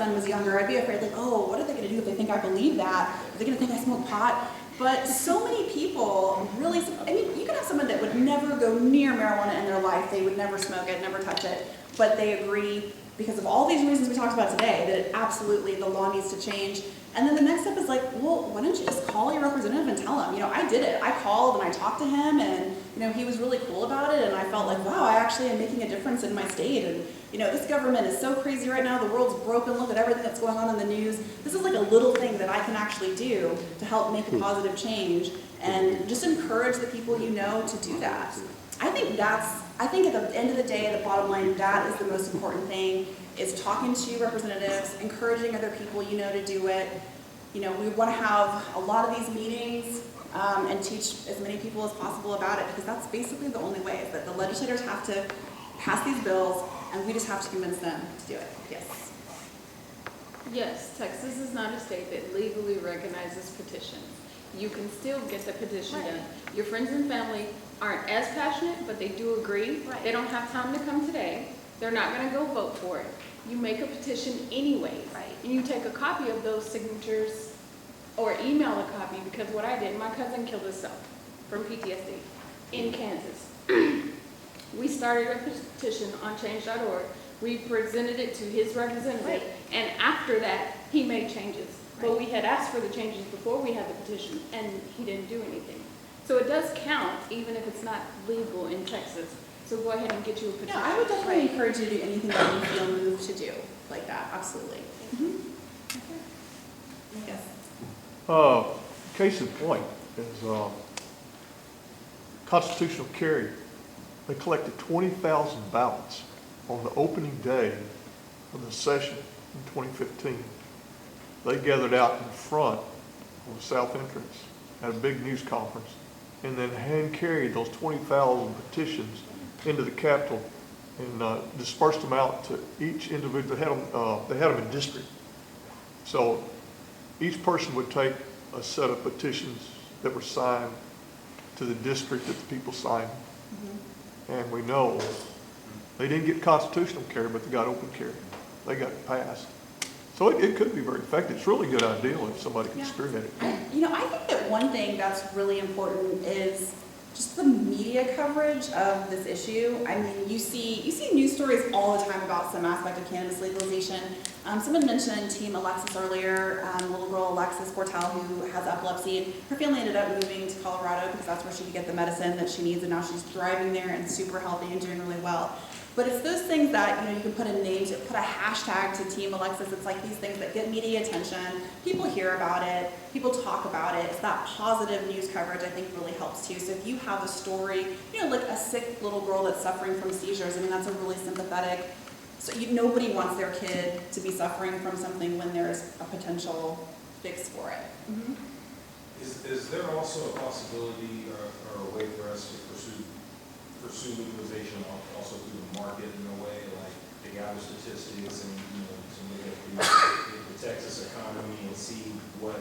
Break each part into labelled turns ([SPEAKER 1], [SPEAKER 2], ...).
[SPEAKER 1] son was younger, I'd be afraid, like, oh, what are they going to do if they think I believe that? Are they going to think I smoke pot? But so many people really, I mean, you can have someone that would never go near marijuana in their life. They would never smoke it, never touch it. But they agree, because of all these reasons we talked about today, that absolutely the law needs to change. And then the next step is like, well, why don't you just call your representative and tell him? You know, I did it. I called and I talked to him, and you know, he was really cool about it, and I felt like, wow, I actually am making a difference in my state. And you know, this government is so crazy right now. The world's broken. Look at everything that's going on in the news. This is like a little thing that I can actually do to help make a positive change, and just encourage the people you know to do that. I think at the end of the day, the bottom line, that is the most important thing, is talking to representatives, encouraging other people you know to do it. You know, we want to have a lot of these meetings and teach as many people as possible about it, because that's basically the only way, is that the legislators have to pass these bills, and we just have to convince them to do it. Yes.
[SPEAKER 2] Yes, Texas is not a state that legally recognizes petitions. You can still get the petition done. Your friends and family aren't as passionate, but they do agree.
[SPEAKER 1] Right.
[SPEAKER 2] They don't have time to come today. They're not going to go vote for it. You make a petition anyways.
[SPEAKER 1] Right.
[SPEAKER 2] And you take a copy of those signatures or email a copy, because what I did, my cousin killed himself from PTSD in Kansas. We started a petition on change.org. We presented it to his representative,
[SPEAKER 1] Right.
[SPEAKER 2] and after that, he made changes.
[SPEAKER 1] Right.
[SPEAKER 2] But we had asked for the changes before we had the petition, and he didn't do anything. So it does count, even if it's not legal in Texas. So go ahead and get you a petition.
[SPEAKER 1] Yeah, I would definitely encourage you to do anything that you feel moved to do like that. Absolutely. Okay. Yes.
[SPEAKER 3] Case in point is constitutional carry. They collected 20,000 ballots on the opening day of the session in 2015. They gathered out in front of the south entrance at a big news conference, and then hand carried those 20,000 petitions into the Capitol and dispersed them out to each individual. They had them in district. So each person would take a set of petitions that were signed to the district that the people signed. Mm-hmm. And we know they didn't get constitutional carry, but they got open carry. They got it passed. So it could be very effective. It's a really good idea if somebody can spearhead it.
[SPEAKER 1] You know, I think that one thing that's really important is just the media coverage of this issue. I mean, you see news stories all the time about some aspect of cannabis legalization. Someone mentioned Team Alexis earlier, little girl Alexis Portal, who has epilepsy. Her family ended up moving to Colorado because that's where she could get the medicine that she needs, and now she's thriving there and super healthy and doing really well. But it's those things that, you know, you can put a name to, put a hashtag to Team Alexis. It's like these things that get media attention. People hear about it. People talk about it. It's that positive news coverage, I think, really helps too. So if you have a story, you know, like a sick little girl that's suffering from seizures, I mean, that's a really sympathetic. So nobody wants their kid to be suffering from something when there's a potential fix for it. Mm-hmm.
[SPEAKER 4] Is there also a possibility or a way for us to pursue legalization also through the market in a way, like to gather statistics and, you know, to look at the Texas economy and see what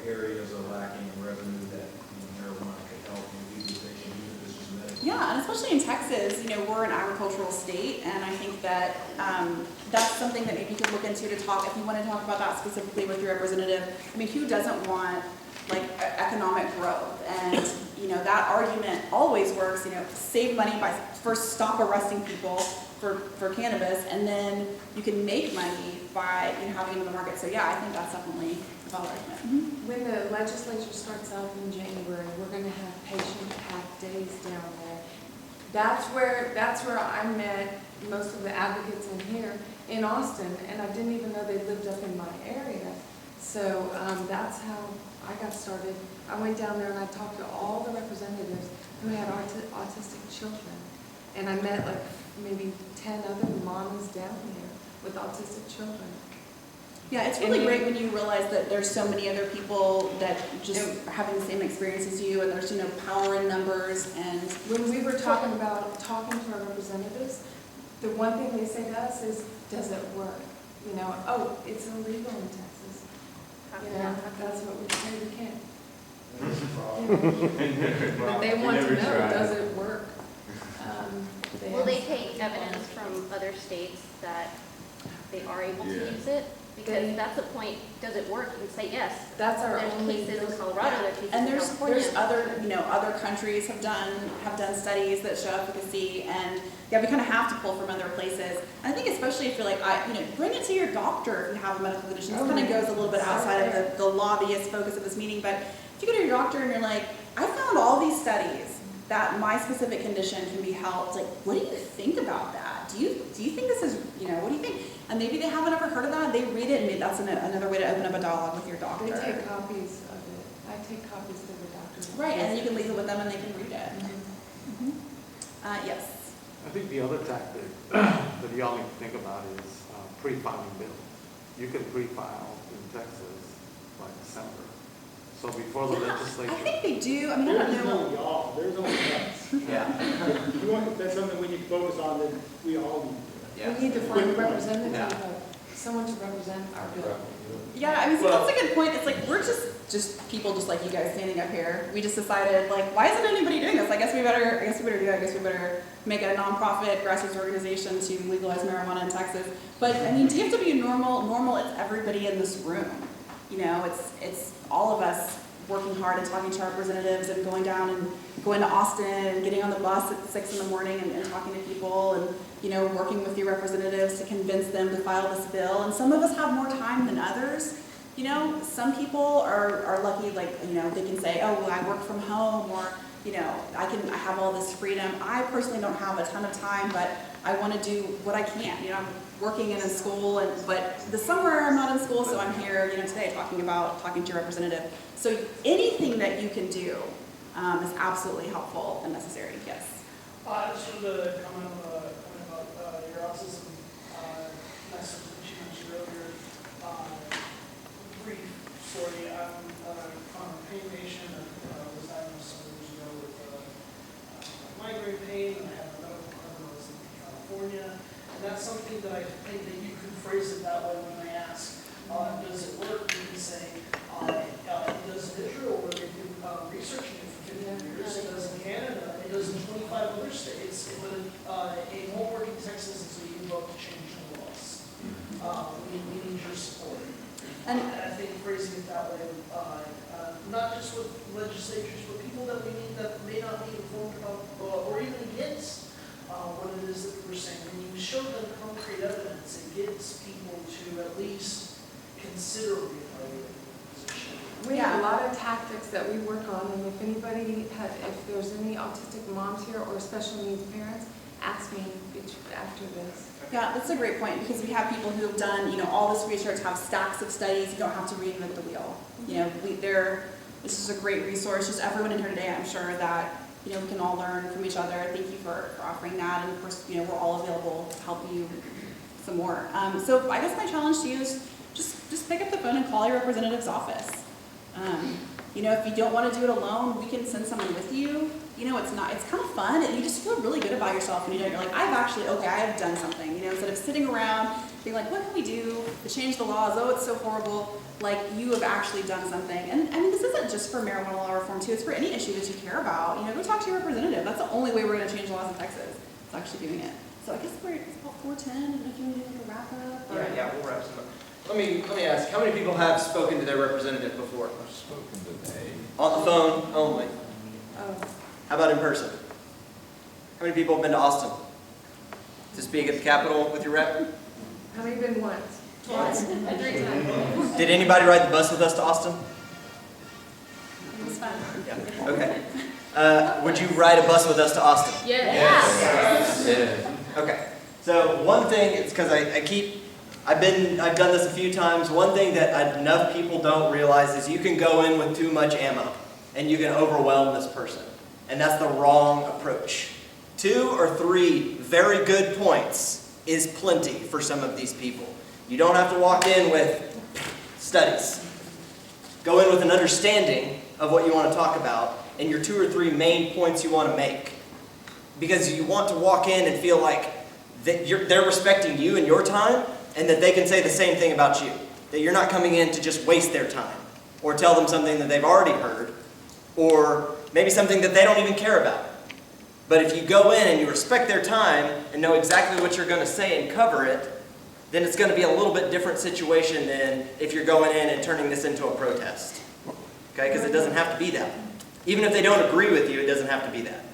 [SPEAKER 4] areas are lacking in revenue that, you know, marijuana could help in legalization, even if it's just medical?
[SPEAKER 1] Yeah, and especially in Texas, you know, we're an agricultural state, and I think that that's something that maybe you could look into to talk, if you want to talk about that specifically with your representative. I mean, who doesn't want like economic growth? And you know, that argument always works. You know, save money by first stop arresting people for cannabis, and then you can make money by, you know, having it in the market. So yeah, I think that's definitely a valid argument. Mm-hmm.
[SPEAKER 5] When the legislature starts out in January, we're going to have patient-packed days down there. That's where I met most of the advocates in here in Austin, and I didn't even know they lived up in my area. So that's how I got started. I went down there and I talked to all the representatives who had autistic children. And I met like maybe 10 other mamas down there with autistic children.
[SPEAKER 1] Yeah, it's really great when you realize that there's so many other people that just are having the same experience as you, and there's, you know, power in numbers. And
[SPEAKER 5] when we were talking about talking to our representatives, the one thing they say to us is, does it work? You know, oh, it's illegal in Texas. You know, that's what we say we can't. But they want to know, does it work?
[SPEAKER 6] Will they take evidence from other states that they are able to use it? Because that's the point, does it work? You can say yes.
[SPEAKER 5] That's our
[SPEAKER 6] There's
[SPEAKER 5] only.
[SPEAKER 6] cases in Colorado, there's cases
[SPEAKER 1] And
[SPEAKER 6] in
[SPEAKER 1] there's
[SPEAKER 6] California.
[SPEAKER 1] other countries have done studies that show efficacy, and yeah, we kind of have to pull from other places. And I think especially if you're like, bring it to your doctor if you have a medical condition. This kind of goes a little bit outside of the lobbyist focus of this meeting, but if you go to your doctor and you're like, I found all these studies that my specific condition can be helped, like, what do you think about that? Do you think this is, what do you think? And maybe they haven't ever heard of that, they read it, and maybe that's another way to open up a dialogue with your doctor.
[SPEAKER 5] They take copies of it. I take copies to the doctor.
[SPEAKER 1] Right, and then you can leave it with them and they can read it. Yes.
[SPEAKER 7] I think the other tactic that y'all need to think about is pre-filing bills. You can pre-file in Texas by December. So before the legislature.
[SPEAKER 1] I think they do, I mean, I don't
[SPEAKER 8] There's
[SPEAKER 1] know.
[SPEAKER 8] no y'all, there's only us.
[SPEAKER 9] Yeah.
[SPEAKER 8] If you want, that's something we need to focus on, then we all need to do it.
[SPEAKER 5] We need to find a
[SPEAKER 8] Quick one.
[SPEAKER 5] representative,
[SPEAKER 9] Yeah.
[SPEAKER 5] someone to represent our bill.
[SPEAKER 1] Yeah, I mean, see, that's a good point. It's like, we're just people just like you guys standing up here. We just decided, like, why isn't anybody doing this? I guess we better do it. I guess we better make a nonprofit grassroots organization to legalize marijuana in Texas. But I mean, DFW NORML, it's everybody in this room. It's all of us working hard and talking to our representatives and going down and going to Austin and getting on the bus at 6 in the morning and talking to people and, working with your representatives to convince them to file this bill. And some of us have more time than others. Some people are lucky, like, they can say, oh, well, I work from home, or, I have all this freedom. I personally don't have a ton of time, but I want to do what I can. I'm working in a school, but the summer I'm not in school, so I'm here, today talking to your representative. So anything that you can do is absolutely helpful and necessary. Yes.
[SPEAKER 10] I just wanted to comment about your autism message that you mentioned earlier. Brief story. I'm a pain patient. I was diagnosed some years ago with migraine pain, and I had a medical card when I was in California. And that's something that I think that you could phrase it that way when I ask, does it work? You can say, it does in Israel, where they've been researching it for 50 years. It does in Canada. It does in 25 other states. It won't work in Texas until you vote to change the laws. We need your support. And I think phrasing it that way, not just with legislatures, but people that we need that may not be informed about or even against what it is that we're saying. When you show them concrete evidence, it gets people to at least consider reevaluating the position.
[SPEAKER 5] We have a lot of tactics that we work on, and if there's any autistic moms here or special needs parents, ask me after this.
[SPEAKER 1] Yeah, that's a great point, because we have people who have done, all this research, have stacks of studies. You don't have to reinvent the wheel. This is a great resource. Just everyone in here today, I'm sure that, we can all learn from each other. Thank you for offering that. And of course, we're all available to help you some more. So I guess my challenge to you is just pick up the phone and call your representative's office. If you don't want to do it alone, we can send someone with you. It's kind of fun, and you just feel really good about yourself when you do it. You're like, I have done something. Instead of sitting around being like, what can we do to change the laws? Oh, it's so horrible. Like, you have actually done something. And I mean, this isn't just for marijuana law reform too. It's for any issue that you care about. Go talk to your representative. That's the only way we're going to change the laws in Texas. It's actually doing it. So I guess it's about 4:10. And if you want to do like a wrap up. Or...
[SPEAKER 9] Yeah, we'll wrap some up. Let me ask, how many people have spoken to their representative before?
[SPEAKER 3] I've spoken today.
[SPEAKER 9] On the phone only?
[SPEAKER 5] Oh.
[SPEAKER 9] How about in person? How many people have been to Austin to speak at the Capitol with your rep?
[SPEAKER 5] How many been once? Twice. 3 times.
[SPEAKER 9] Did anybody ride the bus with us to Austin?
[SPEAKER 1] It was fun.
[SPEAKER 9] Yeah. Okay. Would you ride a bus with us to Austin?
[SPEAKER 2] Yes.
[SPEAKER 9] Yeah. Okay. So one thing, it's because I've done this a few times. One thing that enough people don't realize is you can go in with too much ammo and you can overwhelm this person. And that's the wrong approach. 2 or 3 very good points is plenty for some of these people. You don't have to walk in with studies. Go in with an understanding of what you want to talk about and your 2 or 3 main points you want to make. Because you want to walk in and feel like that they're respecting you and your time, and that they can say the same thing about you. That you're not coming in to just waste their time, or tell them something that they've already heard, or maybe something that they don't even care about. But if you go in and you respect their time and know exactly what you're going to say and cover it, then it's going to be a little bit different situation than if you're going in and turning this into a protest. Okay, because it doesn't have to be that. Even if they don't agree with you, it doesn't have to be that.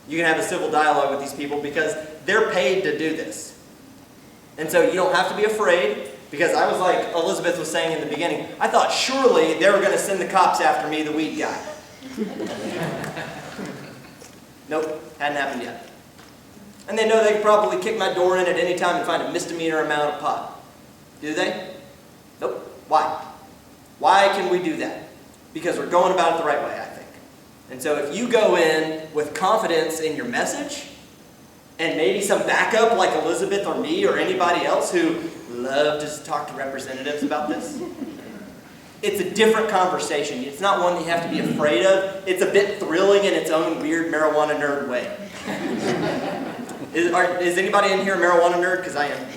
[SPEAKER 9] You can have a civil dialogue with these people because they're paid to do this. And so you don't have to be afraid, because I was like Elisabeth was saying in the beginning, I thought surely they were going to send the cops after me, the weed guy. Nope, hadn't happened yet. And they know they could probably kick my door in at any time and find a misdemeanor amount of pot. Do they? Nope. Why? Why can we do that? Because we're going about it the right way, I think. And so if you go in with confidence in your message, and maybe some backup like Elisabeth or me or anybody else who love to talk to representatives about this, it's a different conversation. It's not one that you have to be afraid of. It's a bit thrilling in its own weird marijuana nerd way. Is anybody in here a marijuana nerd? Because I am.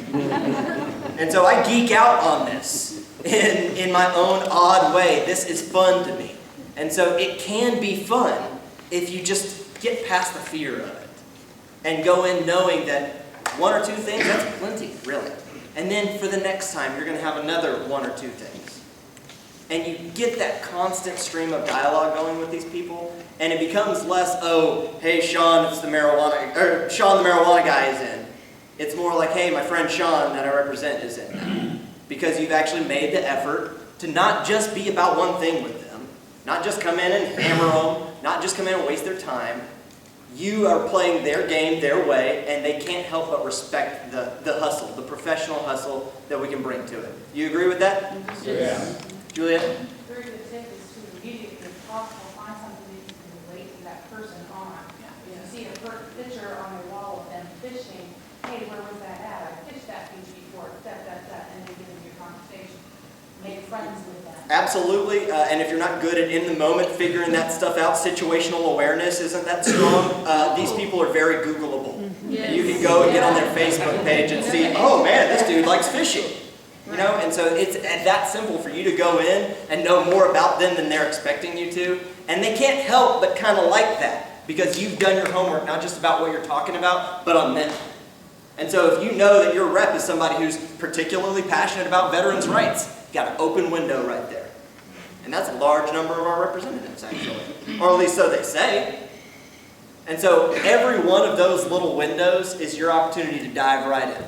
[SPEAKER 9] And so I geek out on this in my own odd way. This is fun to me. And so it can be fun if you just get past the fear of it and go in knowing that one or two things, that's plenty, really. And then for the next time, you're going to have another one or two things. And you get that constant stream of dialogue going with these people, and it becomes less, oh, hey, Sean, it's the marijuana, or Sean, the marijuana guy is in. It's more like, hey, my friend Sean that I represent is in now. Because you've actually made the effort to not just be about one thing with them, not just come in and hammer them, not just come in and waste their time. You are playing their game their way, and they can't help but respect the hustle, the professional hustle that we can bring to it. You agree with that?
[SPEAKER 4] Yeah.
[SPEAKER 9] Juliet?
[SPEAKER 11] Very good tip is to immediately, if possible, find something that you can relate to that person on. If you see a picture on your wall of them fishing, hey, where was that at? I fished that beach before, and then get into your conversation. Make friends with them.
[SPEAKER 9] Absolutely, and if you're not good at in the moment figuring that stuff out, situational awareness isn't that strong. These people are very Googleable.
[SPEAKER 2] Yes.
[SPEAKER 9] You can go and get on their Facebook page and see, oh man, this dude likes fishing. You know, and so it's that simple for you to go in and know more about them than they're expecting you to. And they can't help but kind of like that because you've done your homework, not just about what you're talking about, but on them. And so if you know that your rep is somebody who's particularly passionate about veterans' rights, you've got an open window right there. And that's a large number of our representatives, actually. Or at least so they say. And so every one of those little windows is your opportunity to dive right in.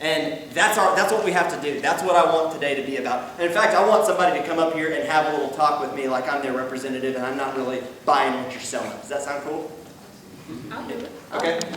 [SPEAKER 9] And that's what we have to do. That's what I want today to be about. And in fact, I want somebody to come up here and have a little talk with me like I'm their representative and I'm not really buying what you're selling. Does that sound cool?
[SPEAKER 2] I'll do it.
[SPEAKER 9] Okay.